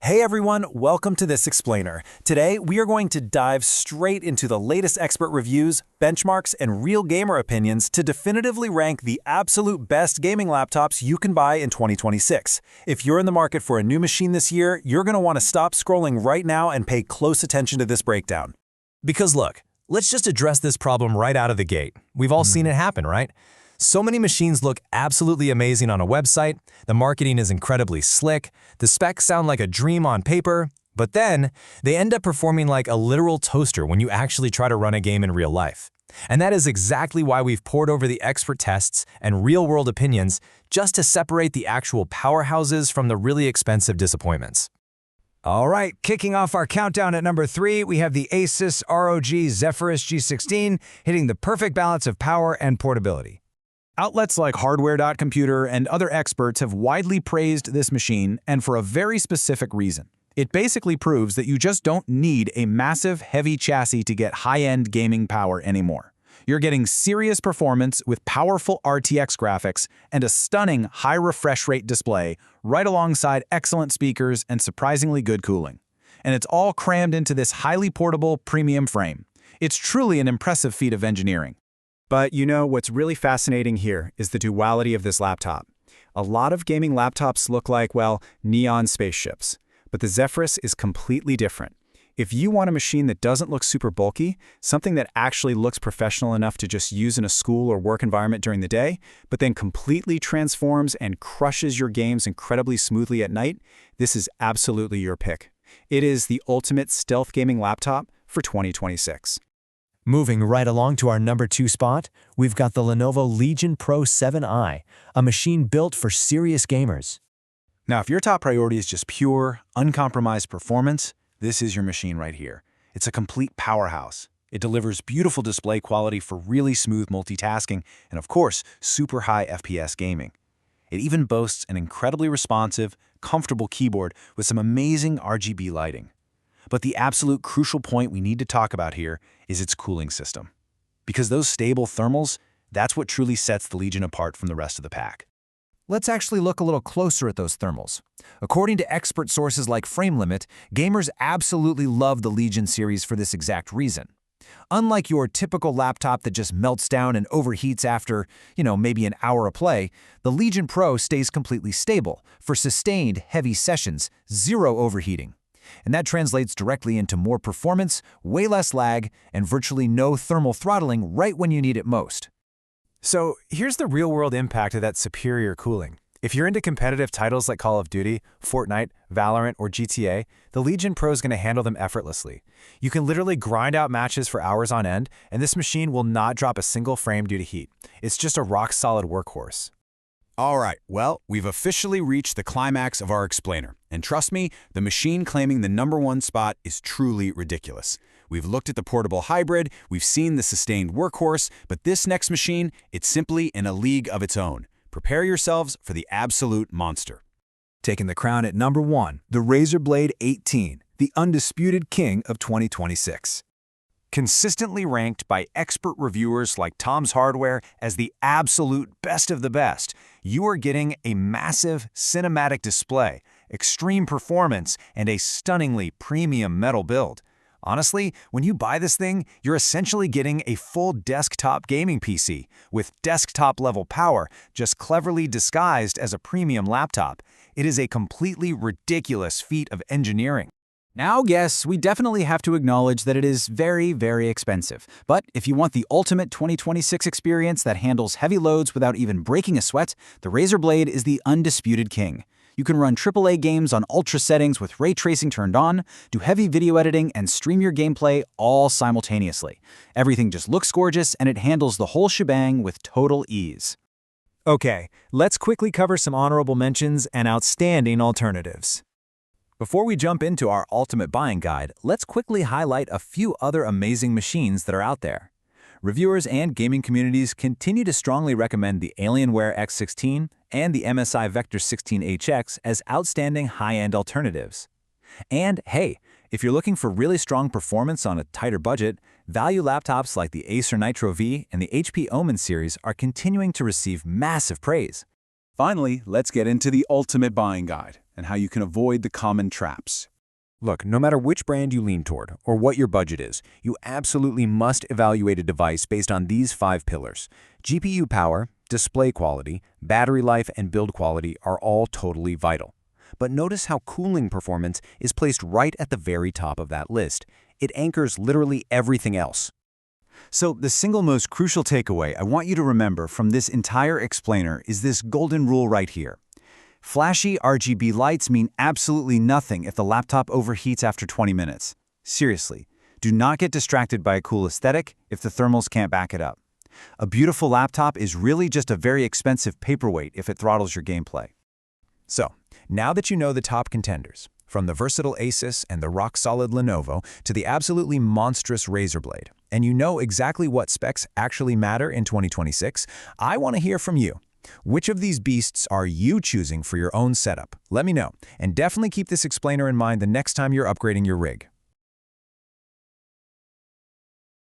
Hey everyone, welcome to This Explainer. Today, we are going to dive straight into the latest expert reviews, benchmarks, and real gamer opinions to definitively rank the absolute best gaming laptops you can buy in 2026. If you're in the market for a new machine this year, you're going to want to stop scrolling right now and pay close attention to this breakdown. Because look, let's just address this problem right out of the gate. We've all seen it happen, right? So many machines look absolutely amazing on a website, the marketing is incredibly slick, the specs sound like a dream on paper, but then they end up performing like a literal toaster when you actually try to run a game in real life. And that is exactly why we've poured over the expert tests and real-world opinions just to separate the actual powerhouses from the really expensive disappointments. All right, kicking off our countdown at number 3, we have the Asus ROG Zephyrus G16 hitting the perfect balance of power and portability. Outlets like Hardware.Computer and other experts have widely praised this machine, and for a very specific reason. It basically proves that you just don't need a massive, heavy chassis to get high-end gaming power anymore. You're getting serious performance with powerful RTX graphics and a stunning high refresh rate display right alongside excellent speakers and surprisingly good cooling. And it's all crammed into this highly portable premium frame. It's truly an impressive feat of engineering. But you know, what's really fascinating here is the duality of this laptop. A lot of gaming laptops look like, well, neon spaceships. But the Zephyrus is completely different. If you want a machine that doesn't look super bulky, something that actually looks professional enough to just use in a school or work environment during the day, but then completely transforms and crushes your games incredibly smoothly at night, this is absolutely your pick. It is the ultimate stealth gaming laptop for 2026. Moving right along to our number 2 spot, we've got the Lenovo Legion Pro 7i, a machine built for serious gamers. Now, if your top priority is just pure, uncompromised performance, this is your machine right here. It's a complete powerhouse. It delivers beautiful display quality for really smooth multitasking and, of course, super high FPS gaming. It even boasts an incredibly responsive, comfortable keyboard with some amazing RGB lighting. But the absolute crucial point we need to talk about here is its cooling system. Because those stable thermals, that's what truly sets the Legion apart from the rest of the pack. Let's actually look a little closer at those thermals. According to expert sources like FrameLimit, gamers absolutely love the Legion series for this exact reason. Unlike your typical laptop that just melts down and overheats after, maybe an hour of play, the Legion Pro stays completely stable for sustained, heavy sessions, zero overheating. And that translates directly into more performance, way less lag, and virtually no thermal throttling right when you need it most. So here's the real-world impact of that superior cooling. If you're into competitive titles like Call of Duty, Fortnite, Valorant, or GTA, the Legion Pro is going to handle them effortlessly. You can literally grind out matches for hours on end, and this machine will not drop a single frame due to heat. It's just a rock-solid workhorse. All right, well, we've officially reached the climax of our explainer. And trust me, the machine claiming the number 1 spot is truly ridiculous. We've looked at the portable hybrid, we've seen the sustained workhorse, but this next machine, it's simply in a league of its own. Prepare yourselves for the absolute monster. Taking the crown at number 1, the Razer Blade 18, the undisputed king of 2026. Consistently ranked by expert reviewers like Tom's Hardware as the absolute best of the best, you are getting a massive cinematic display, extreme performance, and a stunningly premium metal build. Honestly, when you buy this thing, you're essentially getting a full desktop gaming PC with desktop-level power, just cleverly disguised as a premium laptop. It is a completely ridiculous feat of engineering. Now, yes, we definitely have to acknowledge that it is very, very expensive. But if you want the ultimate 2026 experience that handles heavy loads without even breaking a sweat, the Razer Blade is the undisputed king. You can run AAA games on ultra settings with ray tracing turned on, do heavy video editing, and stream your gameplay all simultaneously. Everything just looks gorgeous, and it handles the whole shebang with total ease. Okay, let's quickly cover some honorable mentions and outstanding alternatives. Before we jump into our ultimate buying guide, let's quickly highlight a few other amazing machines that are out there. Reviewers and gaming communities continue to strongly recommend the Alienware X16 and the MSI Vector 16HX as outstanding high-end alternatives. And hey, if you're looking for really strong performance on a tighter budget, value laptops like the Acer Nitro V and the HP Omen series are continuing to receive massive praise. Finally, let's get into the ultimate buying guide. and how you can avoid the common traps. Look, no matter which brand you lean toward or what your budget is, you absolutely must evaluate a device based on these 5 pillars. GPU power, display quality, battery life, and build quality are all totally vital. But notice how cooling performance is placed right at the very top of that list. It anchors literally everything else. So the single most crucial takeaway I want you to remember from this entire explainer is this golden rule right here. Flashy RGB lights mean absolutely nothing if the laptop overheats after 20 minutes. Seriously, do not get distracted by a cool aesthetic if the thermals can't back it up. A beautiful laptop is really just a very expensive paperweight if it throttles your gameplay. So, now that you know the top contenders, from the versatile Asus and the rock-solid Lenovo to the absolutely monstrous Razer Blade, and you know exactly what specs actually matter in 2026, I want to hear from you. Which of these beasts are you choosing for your own setup? Let me know, and definitely keep this explainer in mind the next time you're upgrading your rig.